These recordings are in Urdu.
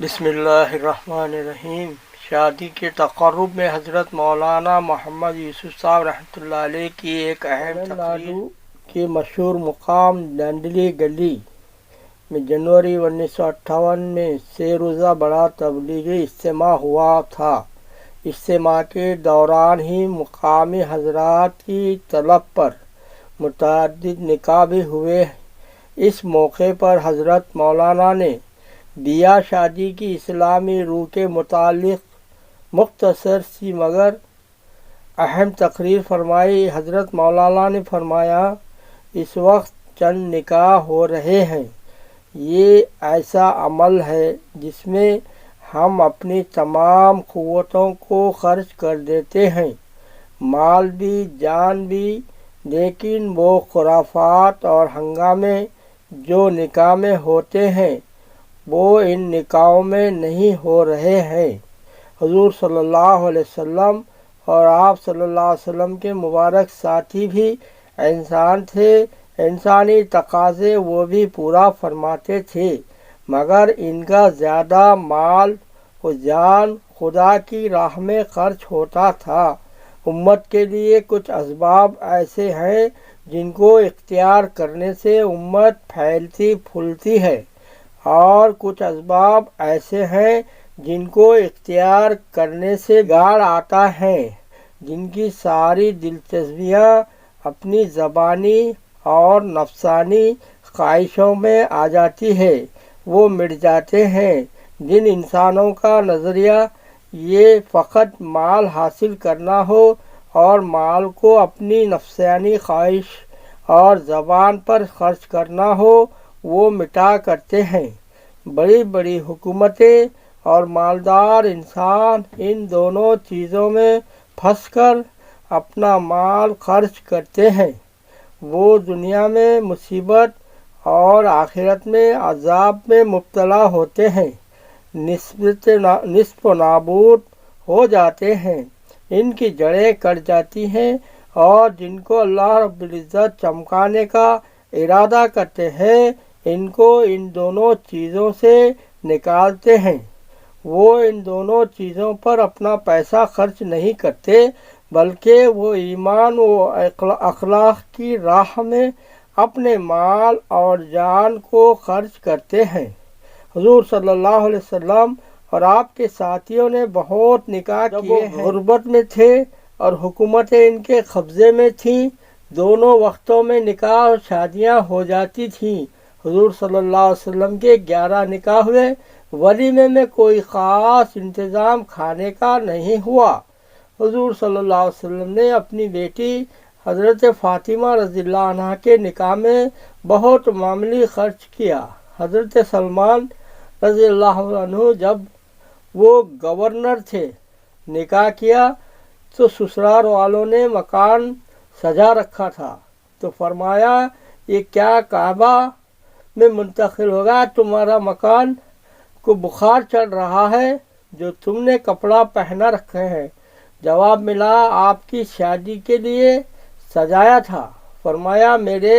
بسم اللہ الرحمن الرحیم۔ شادی کے تقرب میں حضرت مولانا محمد یوسف صاحب رحمۃ اللہ علیہ کی ایک اہم تقریر کے مشہور مقام ڈنڈلی گلی میں جنوری 1958 میں 6 روزہ بڑا تبلیغی اجتماع ہوا تھا۔ اجتماع کے دوران ہی مقامی حضرات کی طلب پر متعدد نکاح بھی ہوئے۔ اس موقع پر حضرت مولانا نے بیاہ شادی کی اسلامی روح کے متعلق مختصر سی مگر اہم تقریر فرمائی۔ حضرت مولانا نے فرمایا، اس وقت چند نکاح ہو رہے ہیں۔ یہ ایسا عمل ہے جس میں ہم اپنی تمام قوتوں کو خرچ کر دیتے ہیں، مال بھی جان بھی، لیکن وہ خرافات اور ہنگامے جو نکاح میں ہوتے ہیں وہ ان نکاحوں میں نہیں ہو رہے ہیں۔ حضور صلی اللہ علیہ وسلم اور آپ صلی اللہ علیہ وسلم کے مبارک ساتھی بھی انسان تھے، انسانی تقاضے وہ بھی پورا فرماتے تھے، مگر ان کا زیادہ مال و جان خدا کی راہ میں خرچ ہوتا تھا۔ امت کے لیے کچھ اسباب ایسے ہیں جن کو اختیار کرنے سے امت پھیلتی پھولتی ہے، اور کچھ اسباب ایسے ہیں جن کو اختیار کرنے سے بگاڑ آتا ہے، جن کی ساری دلچسپیاں اپنی زبانی اور نفسانی خواہشوں میں آ جاتی ہے، وہ مٹ جاتے ہیں۔ جن انسانوں کا نظریہ یہ فقط مال حاصل کرنا ہو اور مال کو اپنی نفسانی خواہش اور زبان پر خرچ کرنا ہو، وہ مٹا کرتے ہیں۔ بڑی بڑی حکومتیں اور مالدار انسان ان دونوں چیزوں میں پھنس کر اپنا مال خرچ کرتے ہیں۔ وہ دنیا میں مصیبت اور آخرت میں عذاب میں مبتلا ہوتے ہیں، نصف نابود ہو جاتے ہیں، ان کی جڑیں کٹ جاتی ہیں، اور جن کو اللہ رب العزت چمکانے کا ارادہ کرتے ہیں ان کو ان دونوں چیزوں سے نکالتے ہیں۔ وہ ان دونوں چیزوں پر اپنا پیسہ خرچ نہیں کرتے، بلکہ وہ ایمان و اخلاق کی راہ میں اپنے مال اور جان کو خرچ کرتے ہیں۔ حضور صلی اللہ علیہ وسلم اور آپ کے ساتھیوں نے بہت نکاح کیے ہیں۔ غربت میں تھے اور حکومتیں ان کے قبضے میں تھیں، دونوں وقتوں میں نکاح اور شادیاں ہو جاتی تھیں۔ حضور صلی اللہ علیہ وسلم کے 11 نکاح ہوئے، ولیمے میں کوئی خاص انتظام کھانے کا نہیں ہوا۔ حضور صلی اللہ علیہ وسلم نے اپنی بیٹی حضرت فاطمہ رضی اللہ عنہ کے نکاح میں بہت معمولی خرچ کیا۔ حضرت سلمان رضی اللہ عنہ جب وہ گورنر تھے نکاح کیا تو سسرال والوں نے مکان سجا رکھا تھا، تو فرمایا یہ کیا کعبہ میں منتقل ہوگا؟ تمہارا مکان کو بخار چڑھ رہا ہے جو تم نے کپڑا پہنا رکھے ہیں۔ جواب ملا، آپ کی شادی کے لیے سجایا تھا۔ فرمایا میرے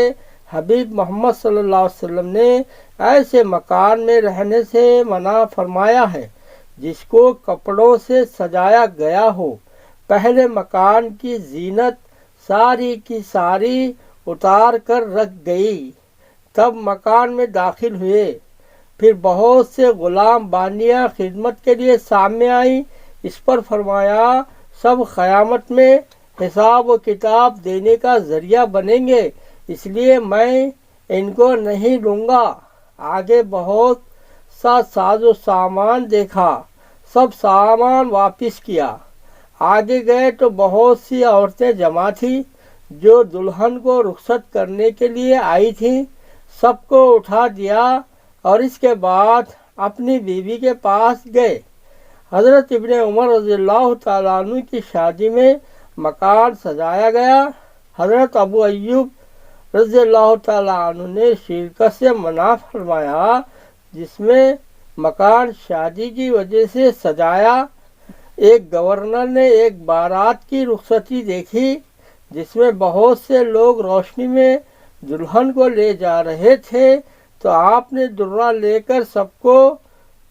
حبیب محمد صلی اللہ علیہ وسلم نے ایسے مکان میں رہنے سے منع فرمایا ہے جس کو کپڑوں سے سجایا گیا ہو۔ پہلے مکان کی زینت ساری کی ساری اتار کر رکھ گئی، تب مکان میں داخل ہوئے، پھر بہت سے غلام بانیاں خدمت کے لیے سامنے آئیں۔ اس پر فرمایا سب قیامت میں حساب و کتاب دینے کا ذریعہ بنیں گے، اس لیے میں ان کو نہیں لوں گا۔ آگے بہت سا ساز و سامان دیکھا، سب سامان واپس کیا۔ آگے گئے تو بہت سی عورتیں جمع تھیں جو دلہن کو رخصت کرنے کے لیے آئی تھیں، سب کو اٹھا دیا اور اس کے بعد اپنی بیوی کے پاس گئے۔ حضرت ابن عمر رضی اللہ تعالیٰ عنہ کی شادی میں مکان سجایا گیا۔ حضرت ابو ایوب رضی اللہ تعالیٰ عنہ نے شرکت سے منع فرمایا، جس میں مکان شادی کی وجہ سے سجایا۔ ایک گورنر نے ایک بارات کی رخصتی دیکھی جس میں بہت سے لوگ روشنی میں دلہن کو لے جا رہے تھے، تو آپ نے درہ لے کر سب کو